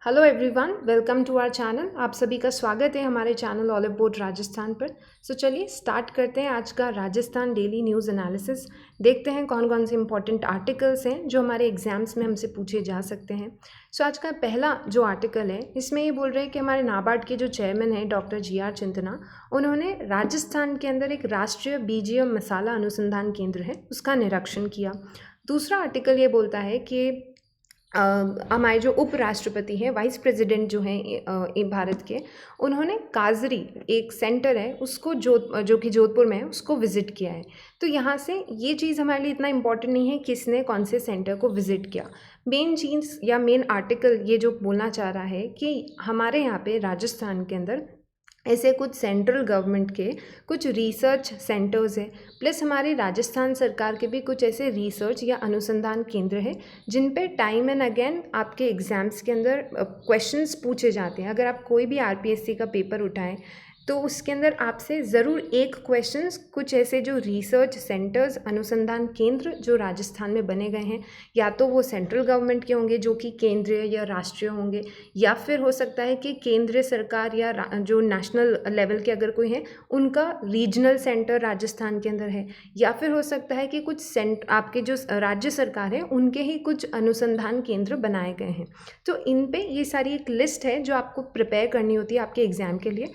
Hello everyone, welcome to our channel. आप सभी का स्वागत है हमारे चैनल ऑलिव बोर्ड राजस्थान पर। चलिए स्टार्ट करते हैं आज का राजस्थान डेली न्यूज़ एनालिसिस। देखते हैं कौन कौन से इंपॉर्टेंट आर्टिकल्स हैं जो हमारे एग्जाम्स में हमसे पूछे जा सकते हैं। आज का पहला जो आर्टिकल है इसमें ये बोल रहे हैं कि हमारे नाबार्ड के जो चेयरमैन हैं डॉक्टर GR चिंतना, उन्होंने राजस्थान के अंदर एक राष्ट्रीय बीज मसाला अनुसंधान केंद्र है उसका निरीक्षण किया। दूसरा आर्टिकल ये बोलता है कि हमारे जो उपराष्ट्रपति हैं, वाइस प्रेसिडेंट जो हैं भारत के, उन्होंने काजरी एक सेंटर है उसको जो कि जोधपुर में है उसको विज़िट किया है। तो यहाँ से ये चीज़ हमारे लिए इतना इम्पोर्टेंट नहीं है किसने कौन से सेंटर को विज़िट किया। मेन चीज़ या मेन आर्टिकल ये जो बोलना चाह रहा है कि हमारे यहाँ पे राजस्थान के अंदर ऐसे कुछ सेंट्रल गवर्नमेंट के कुछ रिसर्च सेंटर्स हैं, प्लस हमारे राजस्थान सरकार के भी कुछ ऐसे रिसर्च या अनुसंधान केंद्र हैं जिन पे टाइम एंड अगेन आपके एग्ज़ाम्स के अंदर क्वेश्चंस पूछे जाते हैं। अगर आप कोई भी RPSC का पेपर उठाएं तो उसके अंदर आपसे ज़रूर एक क्वेश्चंस कुछ ऐसे जो रिसर्च सेंटर्स अनुसंधान केंद्र जो राजस्थान में बने गए हैं, या तो वो सेंट्रल गवर्नमेंट के होंगे जो कि केंद्रीय या राष्ट्रीय होंगे, या फिर हो सकता है कि केंद्रीय सरकार या जो नेशनल लेवल के अगर कोई हैं उनका रीजनल सेंटर राजस्थान के अंदर है, या फिर हो सकता है कि कुछ आपके जो राज्य सरकार है उनके ही कुछ अनुसंधान केंद्र बनाए गए हैं। तो इन पे ये सारी एक लिस्ट है जो आपको प्रिपेयर करनी होती है आपके एग्ज़ाम के लिए।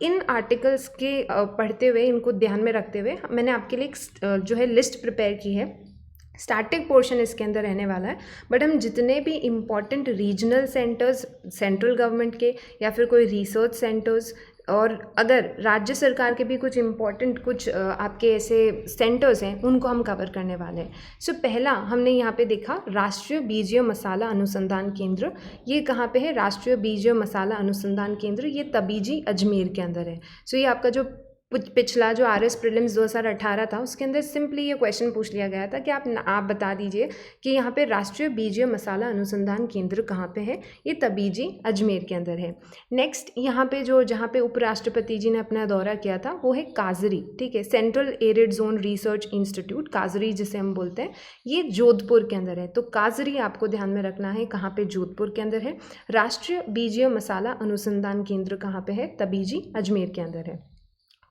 इन आर्टिकल्स के पढ़ते हुए, इनको ध्यान में रखते हुए मैंने आपके लिए एक जो है लिस्ट प्रिपेयर की है। स्टैटिक पोर्शन इसके अंदर रहने वाला है, बट हम जितने भी important regional centres central government के या फिर कोई रिसर्च सेंटर्स, और अगर राज्य सरकार के भी कुछ इम्पॉर्टेंट कुछ आपके ऐसे सेंटर्स हैं उनको हम कवर करने वाले हैं। पहला हमने यहाँ पे देखा राष्ट्रीय बीज मसाला अनुसंधान केंद्र। ये कहाँ पे है? राष्ट्रीय बीज मसाला अनुसंधान केंद्र ये तबीजी अजमेर के अंदर है। ये आपका जो पिछला जो RS प्रीलिम्स 2018 था उसके अंदर सिंपली ये क्वेश्चन पूछ लिया गया था कि आप बता दीजिए कि यहाँ पे राष्ट्रीय बीज मसाला अनुसंधान केंद्र कहाँ पे है। ये तबीजी अजमेर के अंदर है। नेक्स्ट यहाँ पे जहाँ पे उपराष्ट्रपति जी ने अपना दौरा किया था वो है काजरी, ठीक है, central arid zone research institute, काजरी जिसे हम बोलते हैं, ये जोधपुर के अंदर है। तो काजरी आपको ध्यान में रखना है कहाँ पे? जोधपुर के अंदर है। राष्ट्रीय बीज मसाला अनुसंधान केंद्र कहाँ पे है? तबीजी अजमेर के अंदर है।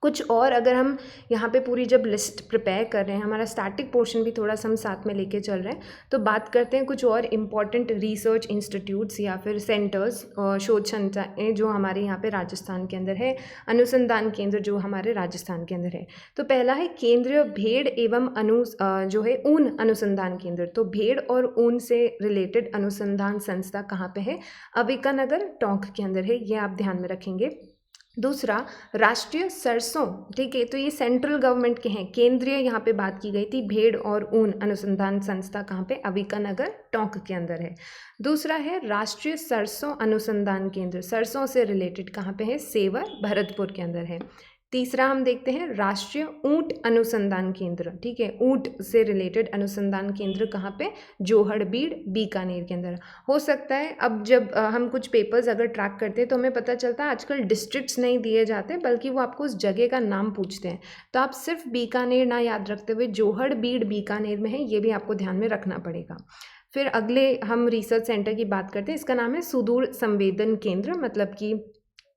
कुछ और अगर हम यहाँ पे पूरी जब लिस्ट प्रिपेयर कर रहे हैं, हमारा स्टैटिक पोर्शन भी थोड़ा सा हम साथ में लेके चल रहे हैं, तो बात करते हैं कुछ और इम्पॉर्टेंट रिसर्च इंस्टीट्यूट्स या फिर सेंटर्स और शोध संस्थाएँ जो हमारे यहाँ पे राजस्थान के अंदर है, अनुसंधान केंद्र जो हमारे राजस्थान के अंदर है। तो पहला है केंद्रीय भेड़ एवं जो है ऊन अनुसंधान केंद्र। तो भेड़ और ऊन से रिलेटेड अनुसंधान संस्था कहाँ पे है? अविकानगर, टोंक के अंदर है, ये आप ध्यान में रखेंगे। दूसरा राष्ट्रीय सरसों, ठीक है, तो ये सेंट्रल गवर्नमेंट के हैं, केंद्रीय यहाँ पे बात की गई थी। भेड़ और ऊन अनुसंधान संस्था कहाँ पे? अविकानगर, टोंक के अंदर है। दूसरा है राष्ट्रीय सरसों अनुसंधान केंद्र, सरसों से रिलेटेड कहाँ पे है? सेवर, भरतपुर के अंदर है। तीसरा हम देखते हैं राष्ट्रीय ऊंट अनुसंधान केंद्र, ठीक है, ऊंट से रिलेटेड अनुसंधान केंद्र कहाँ पे? जोहड़बीड़, बीकानेर के अंदर। हो सकता है अब जब हम कुछ पेपर्स अगर ट्रैक करते हैं तो हमें पता चलता है आजकल डिस्ट्रिक्ट्स नहीं दिए जाते बल्कि वो आपको उस जगह का नाम पूछते हैं। तो आप सिर्फ बीकानेर ना याद रखते हुए जोहड़बीड़ बीकानेर में है, ये भी आपको ध्यान में रखना पड़ेगा। फिर अगले हम रिसर्च सेंटर की बात करते हैं, इसका नाम है सुदूर संवेदन केंद्र, मतलब कि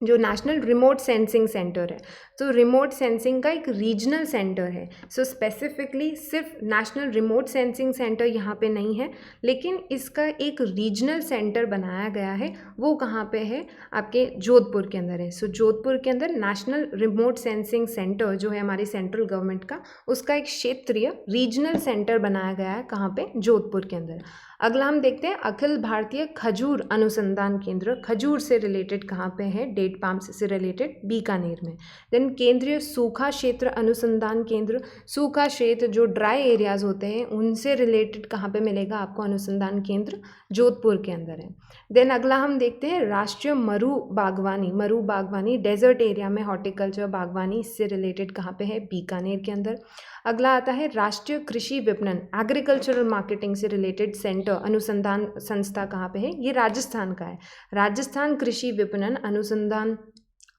जो नेशनल रिमोट सेंसिंग सेंटर है। तो रिमोट सेंसिंग का एक रीजनल सेंटर है। स्पेसिफिकली सिर्फ नेशनल रिमोट सेंसिंग सेंटर यहाँ पे नहीं है, लेकिन इसका एक रीजनल सेंटर बनाया गया है। वो कहाँ पे है? आपके जोधपुर के अंदर है। जोधपुर के अंदर नेशनल रिमोट सेंसिंग सेंटर जो है हमारी सेंट्रल गवर्नमेंट का, उसका एक क्षेत्रीय रीजनल सेंटर बनाया गया है। कहाँ पे? जोधपुर के अंदर। अगला हम देखते हैं अखिल भारतीय खजूर अनुसंधान केंद्र, खजूर से रिलेटेड कहाँ पे है? डेट पाम्स से रिलेटेड बीकानेर में। देन केंद्रीय सूखा क्षेत्र अनुसंधान केंद्र, सूखा क्षेत्र जो ड्राई एरियाज होते हैं उनसे रिलेटेड कहाँ पे मिलेगा आपको अनुसंधान केंद्र? जोधपुर के अंदर है। देन अगला हम देखते हैं राष्ट्रीय मरु बागवानी डेजर्ट एरिया में हॉर्टिकल्चर बागवानी, इससे रिलेटेड कहाँ पे है? बीकानेर के अंदर। अगला आता है राष्ट्रीय कृषि विपणन एग्रीकल्चरल मार्केटिंग से रिलेटेड सेंटर अनुसंधान संस्था कहाँ पे है? ये राजस्थान का है, राजस्थान कृषि विपणन अनुसंधान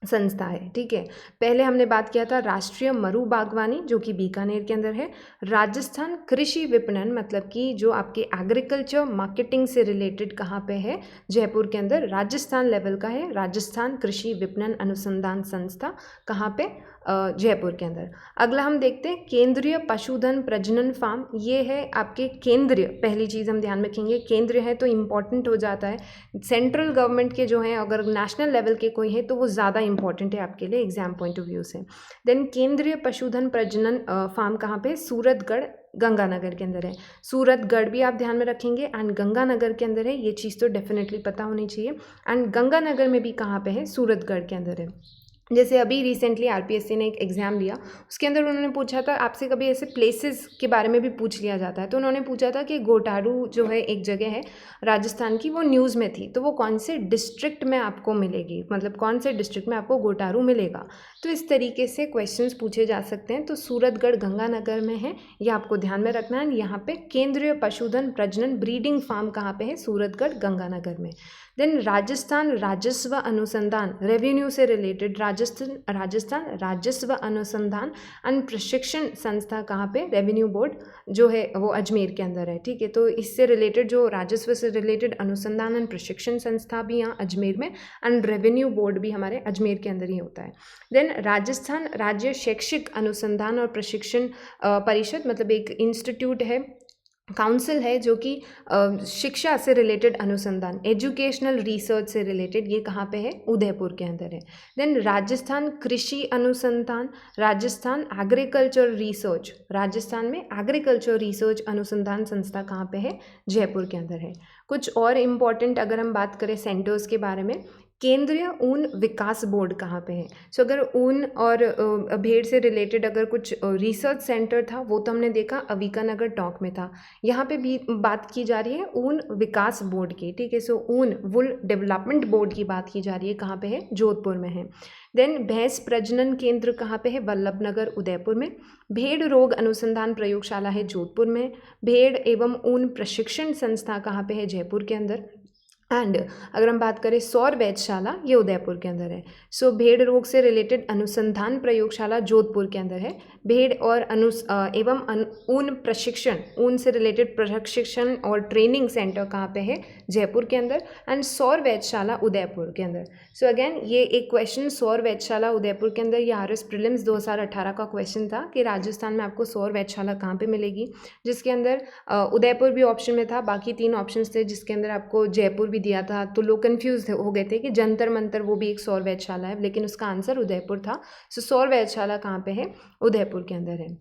संस्था है। ठीक है, पहले हमने बात किया था राष्ट्रीय मरु बागवानी जो कि बीकानेर के अंदर है, राजस्थान कृषि विपणन मतलब कि जो आपके एग्रीकल्चर मार्केटिंग से रिलेटेड कहाँ पे है, जयपुर के अंदर राजस्थान लेवल का है, राजस्थान कृषि विपणन अनुसंधान संस्था कहाँ पे, जयपुर के अंदर। अगला हम देखते हैं केंद्रीय पशुधन प्रजनन फार्म, ये है आपके केंद्रीय, पहली चीज़ हम ध्यान रखेंगे केंद्रीय है तो इम्पॉर्टेंट हो जाता है, सेंट्रल गवर्नमेंट के जो हैं अगर नेशनल लेवल के कोई है तो वो ज़्यादा इंपॉर्टेंट है आपके लिए एग्जाम पॉइंट ऑफ व्यू से। देन केंद्रीय पशुधन प्रजनन फार्म कहाँ पे, सूरतगढ़ गंगानगर के अंदर है। सूरतगढ़ भी आप ध्यान में रखेंगे एंड गंगानगर के अंदर है, ये चीज़ तो डेफिनेटली पता होनी चाहिए। एंड गंगानगर में भी कहाँ पे है, सूरतगढ़ के अंदर है। जैसे अभी रिसेंटली आरपीएससी ने एक एग्ज़ाम लिया, उसके अंदर उन्होंने पूछा था आपसे, कभी ऐसे प्लेसेस के बारे में भी पूछ लिया जाता है, तो उन्होंने पूछा था कि घोटारू जो है एक जगह है राजस्थान की, वो न्यूज़ में थी, तो वो कौन से डिस्ट्रिक्ट में आपको मिलेगी, मतलब कौन से डिस्ट्रिक्ट में आपको घोटारू मिलेगा। तो इस तरीके से क्वेश्चंस पूछे जा सकते हैं। तो सूरतगढ़ गंगानगर में है, ये आपको ध्यान में रखना है। यहाँ पे केंद्रीय पशुधन प्रजनन ब्रीडिंग फार्म कहाँ पे है, सूरतगढ़ गंगानगर में। देन राजस्थान राजस्व अनुसंधान, रेवेन्यू से रिलेटेड राजस्थान राजस्व अनुसंधान एंड प्रशिक्षण संस्था कहाँ पे, रेवेन्यू बोर्ड जो है वो अजमेर के अंदर है। ठीक है, तो इससे रिलेटेड जो राजस्व से रिलेटेड अनुसंधान एंड प्रशिक्षण संस्था भी यहाँ अजमेर में, एंड रेवेन्यू बोर्ड भी हमारे अजमेर के अंदर ही होता है। देन राजस्थान राज्य शैक्षिक अनुसंधान और प्रशिक्षण परिषद, मतलब एक इंस्टीट्यूट है, काउंसिल है जो कि शिक्षा से रिलेटेड अनुसंधान, एजुकेशनल रिसर्च से रिलेटेड, ये कहाँ पे है, उदयपुर के अंदर है। देन राजस्थान कृषि अनुसंधान, राजस्थान एग्रीकल्चर रिसर्च, राजस्थान में एग्रीकल्चर रिसर्च अनुसंधान संस्था कहाँ पे है, जयपुर के अंदर है। कुछ और इम्पॉर्टेंट अगर हम बात करें सेंटर्स के बारे में, केंद्रीय ऊन विकास बोर्ड कहाँ पे है। सो अगर ऊन और भेड़ से रिलेटेड अगर कुछ रिसर्च सेंटर था, वो तो हमने देखा अविकानगर टॉक में था। यहाँ पे भी बात की जा रही है ऊन विकास बोर्ड की। ठीक है, सो ऊन वुल डेवलपमेंट बोर्ड की बात की जा रही है, कहाँ पे है, जोधपुर में है। देन भैंस प्रजनन केंद्र कहाँ पे है, वल्लभनगर उदयपुर में। भेड़ रोग अनुसंधान प्रयोगशाला है जोधपुर में। भेड़ एवं ऊन प्रशिक्षण संस्था कहाँ पे है, जयपुर के अंदर। एंड अगर हम बात करें सौर वैधशाला, ये उदयपुर के अंदर है। सो भेड़ रोग से रिलेटेड अनुसंधान प्रयोगशाला जोधपुर के अंदर है। भेड़ और ऊन प्रशिक्षण, ऊन से रिलेटेड प्रशिक्षण और ट्रेनिंग सेंटर कहाँ पे है, जयपुर के अंदर। एंड सौर वैधशाला उदयपुर के अंदर। सो अगेन ये एक क्वेश्चन सौर वैधशाला उदयपुर के अंदर, ये आरएस प्रीलिम्स 2018 का क्वेश्चन था कि राजस्थान में आपको सौर वैधशाला कहाँ पे मिलेगी, जिसके अंदर उदयपुर भी ऑप्शन में था, बाकी 3 ऑप्शन थे जिसके अंदर आपको जयपुर भी दिया था। तो लोग कंफ्यूज हो गए थे कि जंतर मंतर वो भी एक सौर वैधशाला है, लेकिन उसका आंसर उदयपुर था। सो सौर वैधशाला कहाँ पे है, उदयपुर के अंदर है।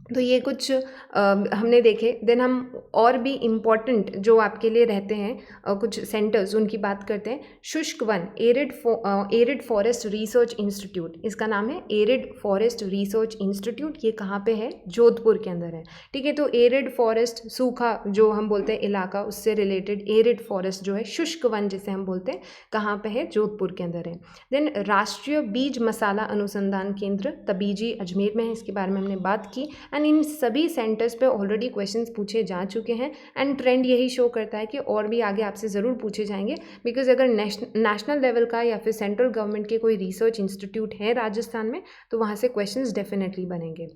तो ये कुछ हमने देखे। देन हम और भी इम्पॉर्टेंट जो आपके लिए रहते हैं कुछ सेंटर्स, उनकी बात करते हैं। शुष्क one arid forest research institute, इसका नाम है एरिड फॉरेस्ट रिसर्च इंस्टीट्यूट, ये कहाँ पे है, जोधपुर के अंदर है। ठीक है, तो एरिड फॉरेस्ट, सूखा जो हम बोलते हैं इलाका, उससे रिलेटेड एरिड फॉरेस्ट जो है, शुष्क वन जिसे हम बोलते हैं, कहाँ पे है, जोधपुर के अंदर है। देन राष्ट्रीय बीज मसाला अनुसंधान केंद्र तबीजी अजमेर में है, इसके बारे में हमने बात की। एंड इन सभी सेंटर्स पे ऑलरेडी क्वेश्चंस पूछे जा चुके हैं, एंड ट्रेंड यही शो करता है कि और भी आगे आपसे ज़रूर पूछे जाएंगे, बिकॉज अगर नेशनल लेवल का या फिर सेंट्रल गवर्नमेंट के कोई रिसर्च इंस्टीट्यूट है राजस्थान में, तो वहाँ से क्वेश्चंस डेफिनेटली बनेंगे।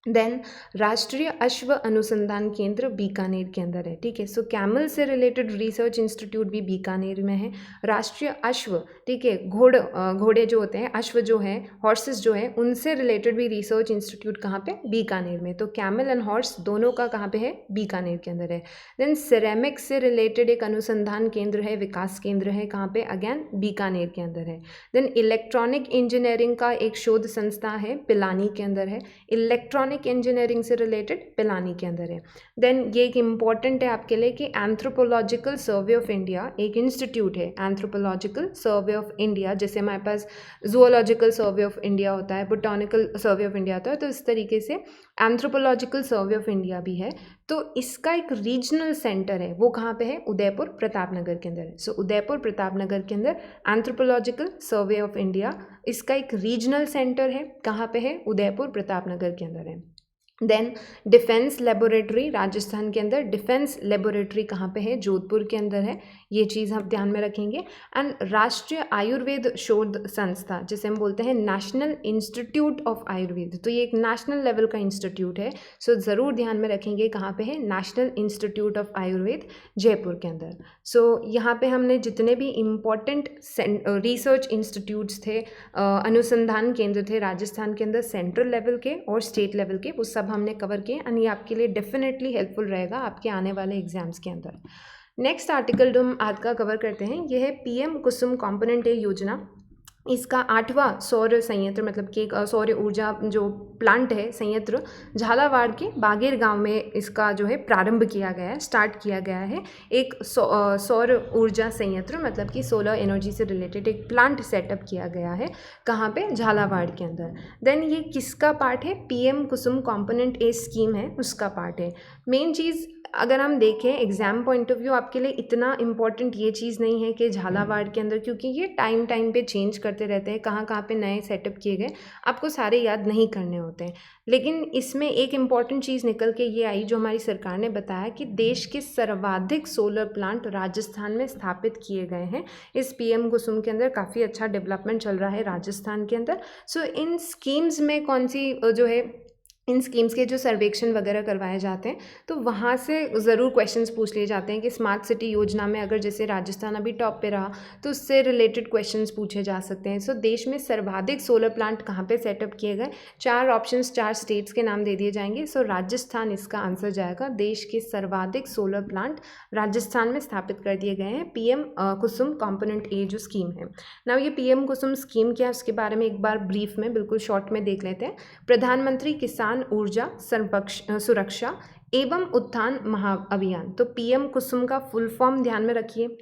देन राष्ट्रीय अश्व अनुसंधान केंद्र बीकानेर के अंदर है। ठीक है, सो कैमल से रिलेटेड रिसर्च इंस्टीट्यूट भी बीकानेर में है। राष्ट्रीय अश्व, ठीक है, घोड़े जो होते हैं, अश्व जो है, हॉर्सेस जो है, उनसे रिलेटेड भी रिसर्च इंस्टीट्यूट कहाँ पे, बीकानेर में। तो कैमल एंड हॉर्स दोनों का कहाँ पे है, बीकानेर के अंदर है। देन सिरेमिक से रिलेटेड एक अनुसंधान केंद्र है, विकास केंद्र है, कहाँ पे, अगेन बीकानेर के अंदर है। देन इलेक्ट्रॉनिक इंजीनियरिंग का एक शोध संस्था है, पिलानी के अंदर है। इलेक्ट्रॉनिक इंजीनियरिंग से रिलेटेड पिलानी के अंदर है। देन ये एक इम्पॉर्टेंट है आपके लिए कि एंथ्रोपोलॉजिकल सर्वे ऑफ इंडिया एक इंस्टीट्यूट है, एंथ्रोपोलॉजिकल सर्वे ऑफ इंडिया, जैसे हमारे पास जूलॉजिकल सर्वे ऑफ इंडिया होता है, बोटानिकल सर्वे ऑफ इंडिया होता है, तो इस तरीके से एंथ्रोपोलॉजिकल सर्वे ऑफ इंडिया भी है। तो इसका एक रीजनल सेंटर है, वो कहाँ पे है, उदयपुर प्रतापनगर के अंदर है। सो उदयपुर प्रतापनगर के अंदर एंथ्रोपोलॉजिकल सर्वे ऑफ इंडिया, इसका एक रीजनल सेंटर है, कहाँ पे है, उदयपुर प्रतापनगर के अंदर है। देन डिफेंस लेबोरेटरी, राजस्थान के अंदर डिफेंस लेबोरेटरी कहाँ पे है? जोधपुर के अंदर है, ये चीज़ हम ध्यान में रखेंगे। एंड राष्ट्रीय आयुर्वेद शोध संस्था, जिसे हम बोलते हैं नेशनल इंस्टीट्यूट ऑफ आयुर्वेद, तो ये एक नेशनल लेवल का इंस्टीट्यूट है, सो ज़रूर ध्यान में रखेंगे कहाँ पे है? National institute of Ayurveda Jaipur के अंदर। सो यहाँ पे हमने जितने भी इम्पॉर्टेंट रिसर्च इंस्टीट्यूट्स थे, अनुसंधान केंद्र थे राजस्थान के अंदर, सेंट्रल लेवल के और स्टेट लेवल के, वो सब हमने कवर किए एंड ये आपके लिए डेफिनेटली हेल्पफुल रहेगा आपके आने वाले एग्जाम्स के अंदर। नेक्स्ट आर्टिकल जो हम आज का कवर करते हैं ये है पीएम कुसुम कंपोनेंट ए योजना। इसका 8वां सौर संयंत्र, मतलब कि सौर ऊर्जा जो प्लांट है, संयंत्र झालावाड़ के बागेर गांव में इसका जो है प्रारंभ किया गया है, स्टार्ट किया गया है। एक सौर ऊर्जा संयंत्र, मतलब कि सोलर एनर्जी से रिलेटेड एक प्लांट सेटअप किया गया है, कहाँ पे? झालावाड़ के अंदर। देन ये किसका पार्ट है? पीएम कुसुम कंपोनेंट ए स्कीम है, उसका पार्ट है। मेन चीज़ अगर हम देखें एग्ज़ाम पॉइंट ऑफ व्यू, आपके लिए इतना इम्पॉर्टेंट ये चीज़ नहीं है कि झालावाड़ के अंदर, क्योंकि ये टाइम टाइम पे चेंज करते रहते हैं, कहाँ कहाँ पे नए सेटअप किए गए, आपको सारे याद नहीं करने होते हैं। लेकिन इसमें एक इम्पॉर्टेंट चीज़ निकल के ये आई जो हमारी सरकार ने बताया कि देश के सर्वाधिक सोलर प्लांट राजस्थान में स्थापित किए गए हैं। इस पीएम कुसुम के अंदर काफ़ी अच्छा डेवलपमेंट चल रहा है राजस्थान के अंदर। सो इन स्कीम्स में कौन सी जो है, इन स्कीम्स के जो सर्वेक्षण वगैरह करवाए जाते हैं, तो वहाँ से ज़रूर क्वेश्चंस पूछ लिए जाते हैं कि स्मार्ट सिटी योजना में अगर जैसे राजस्थान अभी टॉप पे रहा तो उससे रिलेटेड क्वेश्चंस पूछे जा सकते हैं। सो देश में सर्वाधिक सोलर प्लांट कहाँ पे सेटअप किए गए? 4 ऑप्शंस, 4 स्टेट्स के नाम दे दिए जाएंगे। सो राजस्थान इसका आंसर जाएगा। देश के सर्वाधिक सोलर प्लांट राजस्थान में स्थापित कर दिए गए हैं पीएम कुसुम कंपोनेंट ए जो स्कीम है। नाउ ये पीएम कुसुम स्कीम क्या है उसके बारे में एक बार ब्रीफ में बिल्कुल शॉर्ट में देख लेते हैं। प्रधानमंत्री किसान ऊर्जा सुरक्षा एवं उत्थान महाअभियान, तो पीएम कुसुम का फुल फॉर्म ध्यान में रखिए,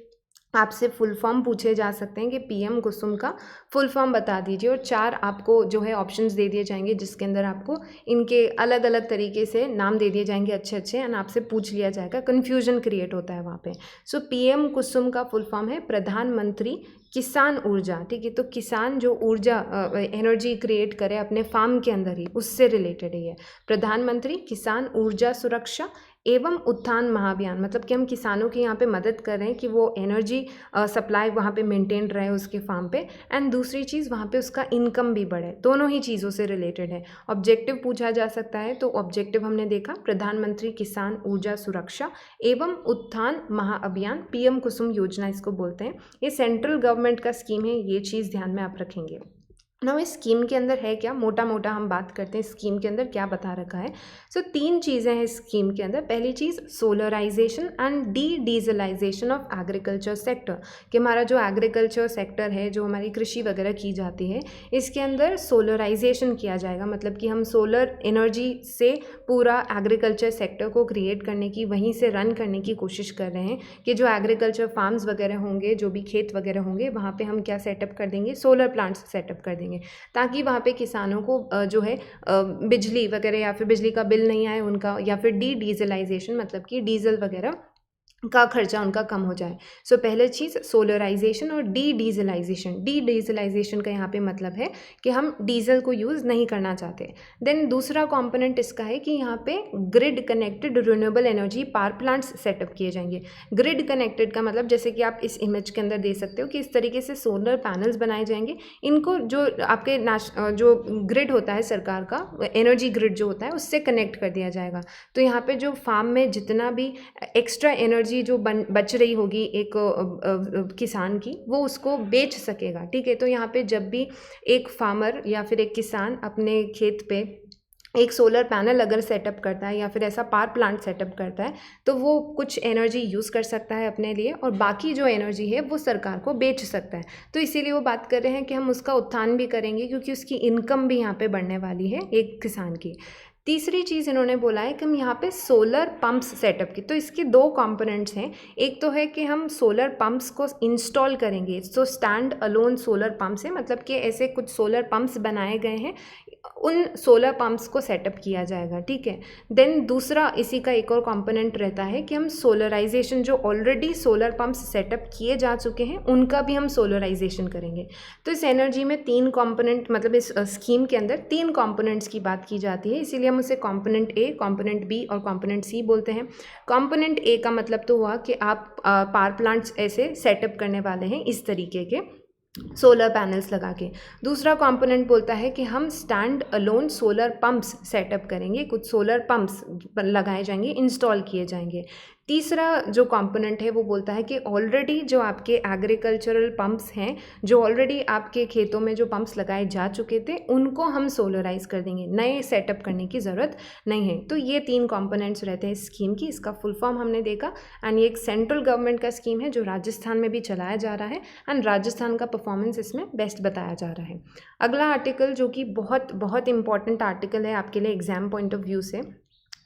आपसे फुल फॉर्म पूछे जा सकते हैं कि पीएम कुसुम का फुल फॉर्म बता दीजिए, और 4 आपको जो है ऑप्शंस दे दिए जाएंगे जिसके अंदर आपको इनके अलग अलग तरीके से नाम दे दिए जाएंगे अच्छे अच्छे, एंड आपसे पूछ लिया जाएगा, कन्फ्यूजन क्रिएट होता है वहाँ पे। सो पीएम कुसुम का फुल फॉर्म है प्रधानमंत्री किसान ऊर्जा, ठीक है। तो किसान जो ऊर्जा एनर्जी क्रिएट करे अपने फार्म के अंदर ही, उससे रिलेटेड ही है। प्रधानमंत्री किसान ऊर्जा सुरक्षा एवं उत्थान महाअभियान, मतलब कि हम किसानों की यहाँ पे मदद कर रहे हैं कि वो एनर्जी सप्लाई वहाँ पे मेंटेन रहे उसके फार्म पे, एंड दूसरी चीज़ वहाँ पे उसका इनकम भी बढ़े, दोनों ही चीज़ों से रिलेटेड है। ऑब्जेक्टिव पूछा जा सकता है, तो ऑब्जेक्टिव हमने देखा प्रधानमंत्री किसान ऊर्जा सुरक्षा एवं उत्थान महाअभियान, पीएम कुसुम योजना इसको बोलते हैं। ये सेंट्रल गवर्नमेंट का स्कीम है, ये चीज़ ध्यान में आप रखेंगे। ना इस स्कीम के अंदर है क्या, मोटा मोटा हम बात करते हैं स्कीम के अंदर क्या बता रखा है। सो 3 चीज़ें हैं इस स्कीम के अंदर। पहली चीज़ solarisation and dieselisation of agriculture sector, कि हमारा जो एग्रीकल्चर सेक्टर है, जो हमारी कृषि वगैरह की जाती है, इसके अंदर सोलराइजेशन किया जाएगा, मतलब कि हम सोलर एनर्जी से पूरा एग्रीकल्चर सेक्टर को क्रिएट करने की, वहीं से रन करने की कोशिश कर रहे हैं कि जो एग्रीकल्चर फार्म्स वगैरह होंगे, जो भी खेत वगैरह होंगे, वहाँ पे हम क्या सेटअप कर देंगे, सोलर प्लांट्स सेटअप कर देंगे, ताकि वहाँ पे किसानों को जो है बिजली वगैरह या फिर बिजली का बिल नहीं आए उनका, या फिर डीजलाइजेशन, मतलब कि डीजल वगैरह का खर्चा उनका कम हो जाए। सो पहले चीज़ सोलराइजेशन और डीडीजलाइजेशन का यहाँ पे मतलब है कि हम डीजल को यूज़ नहीं करना चाहते। देन दूसरा कंपोनेंट इसका है कि यहाँ पे grid connected renewable energy power plants setup किए जाएंगे। ग्रिड कनेक्टेड का मतलब जैसे कि आप इस इमेज के अंदर देख सकते हो कि इस तरीके से सोलर पैनल्स बनाए जाएंगे, इनको जो आपके जो ग्रिड होता है सरकार का, एनर्जी ग्रिड जो होता है, उससे कनेक्ट कर दिया जाएगा। तो यहाँ पे जो फार्म में जितना भी एक्स्ट्रा एनर्जी जो बच रही होगी एक किसान की, वो उसको बेच सकेगा, ठीक है। तो यहाँ पे जब भी एक फार्मर या फिर एक किसान अपने खेत पे एक सोलर पैनल अगर सेटअप करता है या फिर ऐसा पावर प्लांट सेटअप करता है, तो वो कुछ एनर्जी यूज़ कर सकता है अपने लिए, और बाकी जो एनर्जी है वो सरकार को बेच सकता है। तो इसीलिए वो बात कर रहे हैं कि हम उसका उत्थान भी करेंगे, क्योंकि उसकी इनकम भी यहाँ पे बढ़ने वाली है एक किसान की। तीसरी चीज़ इन्होंने बोला है कि हम यहाँ पे सोलर पंप्स सेटअप की, तो इसके 2 कंपोनेंट्स हैं। एक तो है कि हम सोलर पंप्स को इंस्टॉल करेंगे, तो स्टैंड अलोन सोलर पंप्स है, मतलब कि ऐसे कुछ सोलर पंप्स बनाए गए हैं, उन सोलर पंप्स को सेटअप किया जाएगा, ठीक है। देन दूसरा इसी का एक और कंपोनेंट रहता है कि हम सोलराइजेशन, जो ऑलरेडी सोलर पंप्स सेटअप किए जा चुके हैं उनका भी हम सोलराइजेशन करेंगे। तो इस एनर्जी में 3 कंपोनेंट, मतलब इस स्कीम के अंदर 3 कंपोनेंट्स की बात की जाती है, इसीलिए हम उसे कंपोनेंट ए, कंपोनेंट बी और कंपोनेंट सी बोलते हैं। कंपोनेंट ए का मतलब तो हुआ कि आप पावर प्लांट्स ऐसे सेटअप करने वाले हैं इस तरीके के सोलर पैनल्स लगा के। दूसरा कंपोनेंट बोलता है कि हम stand alone solar pumps setup करेंगे, कुछ सोलर पंप्स लगाए जाएंगे, इंस्टॉल किए जाएंगे। तीसरा जो कंपोनेंट है वो बोलता है कि ऑलरेडी जो आपके एग्रीकल्चरल पंप्स हैं, जो ऑलरेडी आपके खेतों में जो पंप्स लगाए जा चुके थे, उनको हम सोलराइज कर देंगे, नए सेटअप करने की ज़रूरत नहीं है। तो ये 3 कंपोनेंट्स रहते हैं इस स्कीम की। इसका फुल फॉर्म हमने देखा, एंड ये एक सेंट्रल गवर्नमेंट का स्कीम है जो राजस्थान में भी चलाया जा रहा है, एंड राजस्थान का परफॉर्मेंस इसमें बेस्ट बताया जा रहा है। अगला आर्टिकल जो कि बहुत बहुत इंपॉर्टेंट आर्टिकल है आपके लिए एग्जाम पॉइंट ऑफ व्यू से,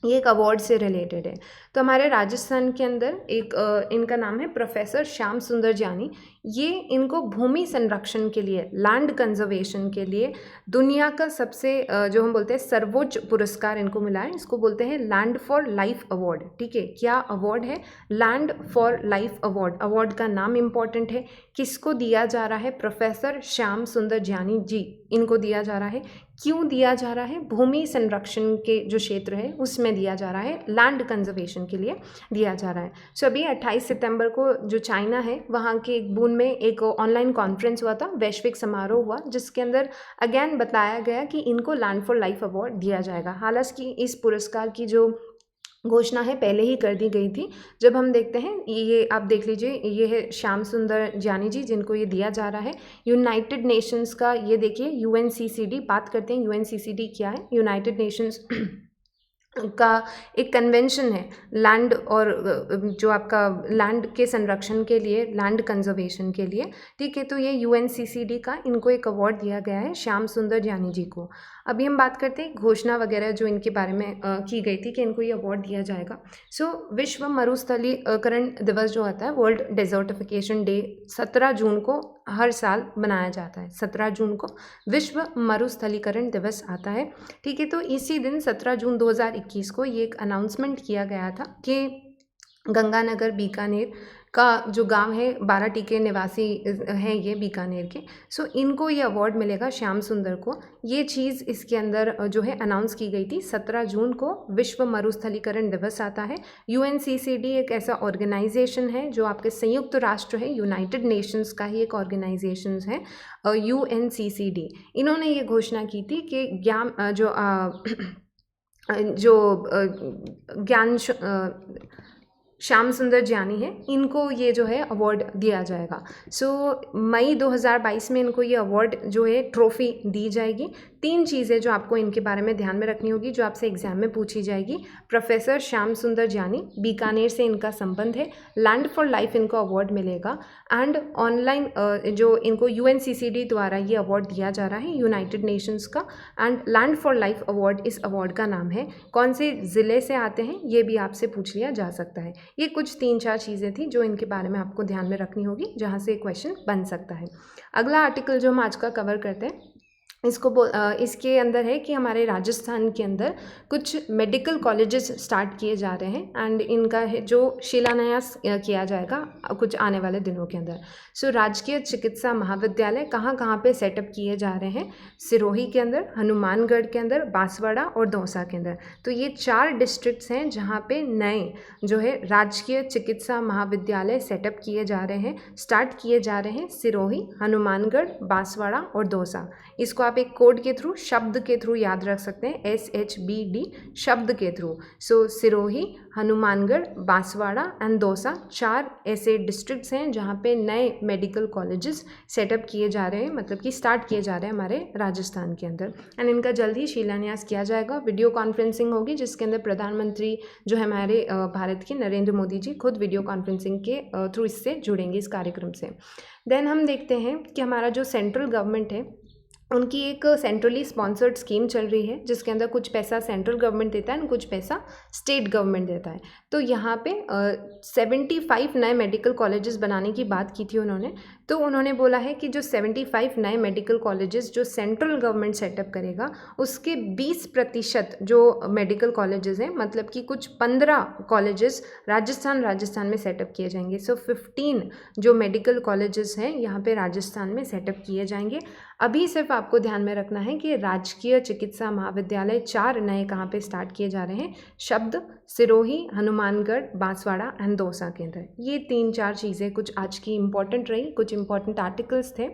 ये एक अवार्ड से रिलेटेड है। तो हमारे राजस्थान के अंदर एक इनका नाम है प्रोफेसर श्याम सुंदर जानी। ये इनको भूमि संरक्षण के लिए, लैंड कंजर्वेशन के लिए दुनिया का सबसे जो हम बोलते हैं सर्वोच्च पुरस्कार इनको मिला है। इसको बोलते हैं लैंड फॉर लाइफ अवार्ड, ठीक है। क्या अवार्ड है? Land for life award. Award का नाम इंपॉर्टेंट है, किसको दिया जा रहा है? प्रोफेसर श्याम सुंदर जानी जी, इनको दिया जा रहा है। क्यों दिया जा रहा है? भूमि संरक्षण के जो क्षेत्र है उसमें दिया जा रहा है, लैंड कंजर्वेशन के लिए दिया जा रहा है। सो अभी 28 सितंबर को जो चाइना है वहाँ के एक बून में एक ऑनलाइन कॉन्फ्रेंस हुआ था, वैश्विक समारोह हुआ, जिसके अंदर अगेन बताया गया कि इनको लैंड फॉर लाइफ अवार्ड दिया जाएगा। हालांकि इस पुरस्कार की जो घोषणा है पहले ही कर दी गई थी। जब हम देखते हैं, ये आप देख लीजिए, ये है श्याम सुंदर जानी जी जिनको ये दिया जा रहा है। यूनाइटेड नेशंस का, ये देखिए UNCCD, बात करते हैं UNCCD क्या है। यूनाइटेड नेशंस का एक कन्वेंशन है लैंड और जो आपका लैंड के संरक्षण के लिए, लैंड कंजर्वेशन के लिए, ठीक है। तो ये UNCCD का इनको एक अवार्ड दिया गया है श्याम सुंदर जानी जी को। अभी हम बात करते हैं घोषणा वगैरह जो इनके बारे में की गई थी कि इनको ये अवार्ड दिया जाएगा। सो विश्व मरुस्थलीकरण दिवस जो आता है, वर्ल्ड डेजर्टिफिकेशन डे, 17 जून को हर साल मनाया जाता है। 17 जून को विश्व मरुस्थलीकरण दिवस आता है, ठीक है। तो इसी दिन 17 जून 2021 को ये एक अनाउंसमेंट किया गया था कि गंगानगर बीकानेर का जो गांव है, 12 टीके निवासी हैं ये बीकानेर के। सो इनको ये अवार्ड मिलेगा, श्याम सुंदर को। ये चीज़ इसके अंदर जो है अनाउंस की गई थी। 17 जून को विश्व मरुस्थलीकरण दिवस आता है। UNCCD एक ऐसा ऑर्गेनाइजेशन है जो आपके संयुक्त राष्ट्र है, यूनाइटेड नेशंस का ही एक ऑर्गेनाइजेशन है UNCCD। इन्होंने ये घोषणा की थी कि ज्ञान श्याम सुंदर जानी है, इनको ये जो है अवार्ड दिया जाएगा। सो मई 2022 में इनको ये अवार्ड जो है ट्रॉफी दी जाएगी। 3 चीज़ें जो आपको इनके बारे में ध्यान में रखनी होगी, जो आपसे एग्जाम में पूछी जाएगी। प्रोफेसर श्याम सुंदर जानी, बीकानेर से इनका संबंध है, लैंड फॉर लाइफ इनको अवार्ड मिलेगा, एंड ऑनलाइन जो इनको UNCCD द्वारा ये अवार्ड दिया जा रहा है, यूनाइटेड नेशंस का, and land for life award इस अवार्ड का नाम है। कौन से ज़िले से आते हैं ये भी आपसे पूछ लिया जा सकता है। ये कुछ 3-4 चीज़ें थी जो इनके बारे में आपको ध्यान में रखनी होगी, जहाँ से क्वेश्चन बन सकता है। अगला आर्टिकल जो हम आज का कवर करते हैं, इसके अंदर है कि हमारे राजस्थान के अंदर कुछ मेडिकल कॉलेजेस स्टार्ट किए जा रहे हैं, एंड इनका है जो शिलान्यास किया जाएगा कुछ आने वाले दिनों के अंदर। सो राजकीय चिकित्सा महाविद्यालय कहाँ कहाँ पे सेटअप किए जा रहे हैं? सिरोही के अंदर, हनुमानगढ़ के अंदर, बांसवाड़ा और दौसा के अंदर। तो ये 4 डिस्ट्रिक्ट्स हैं जहाँ पे नए जो है राजकीय चिकित्सा महाविद्यालय सेटअप किए जा रहे हैं, स्टार्ट किए जा रहे हैं। सिरोही, हनुमानगढ़, बांसवाड़ा और दौसा। इसको आप एक कोड के थ्रू, शब्द के थ्रू याद रख सकते हैं, SHBD, शब्द के through. So Sirohi, Hanumangarh, Banswara and Dausa 4 ऐसे डिस्ट्रिक्ट्स हैं जहाँ पे नए मेडिकल कॉलेजेस सेटअप किए जा रहे हैं, मतलब कि स्टार्ट किए जा रहे हैं हमारे राजस्थान के अंदर, एंड इनका जल्द ही शिलान्यास किया जाएगा। वीडियो कॉन्फ्रेंसिंग होगी जिसके अंदर प्रधानमंत्री जो है हमारे भारत के नरेंद्र मोदी जी खुद वीडियो कॉन्फ्रेंसिंग के थ्रू इससे जुड़ेंगे, इस कार्यक्रम से। देन हम देखते हैं कि हमारा जो सेंट्रल गवर्नमेंट है उनकी एक सेंट्रली स्पॉन्सर्ड स्कीम चल रही है जिसके अंदर कुछ पैसा सेंट्रल गवर्नमेंट देता है और कुछ पैसा स्टेट गवर्नमेंट देता है। तो यहाँ पे 75 नए मेडिकल कॉलेजेस बनाने की बात की थी उन्होंने। तो उन्होंने बोला है कि जो 75 नए मेडिकल कॉलेजेस जो सेंट्रल गवर्नमेंट सेटअप करेगा उसके 20% जो मेडिकल कॉलेजेस हैं, मतलब कि कुछ 15 कॉलेजेस राजस्थान में सेटअप किए जाएंगे। सो 15 जो मेडिकल कॉलेजेस हैं यहाँ पे राजस्थान में सेटअप किए जाएंगे। अभी सिर्फ आपको ध्यान में रखना है कि राजकीय चिकित्सा महाविद्यालय 4 नए कहाँ पे स्टार्ट किए जा रहे हैं, शब्द, सिरोही, हनुमानगढ़, बांसवाड़ा एंड दौसा के अंदर। ये 3-4 चीज़ें कुछ आज की इम्पॉर्टेंट रही, कुछ इम्पॉर्टेंट आर्टिकल्स थे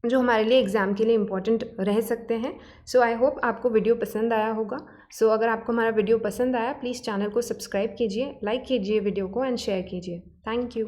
जो हमारे लिए एग्ज़ाम के लिए इम्पॉर्टेंट रह सकते हैं। सो आई होप आपको वीडियो पसंद आया होगा। सो अगर आपको हमारा वीडियो पसंद आया प्लीज़ चैनल को सब्सक्राइब कीजिए, लाइक कीजिए वीडियो को एंड शेयर कीजिए। Thank you.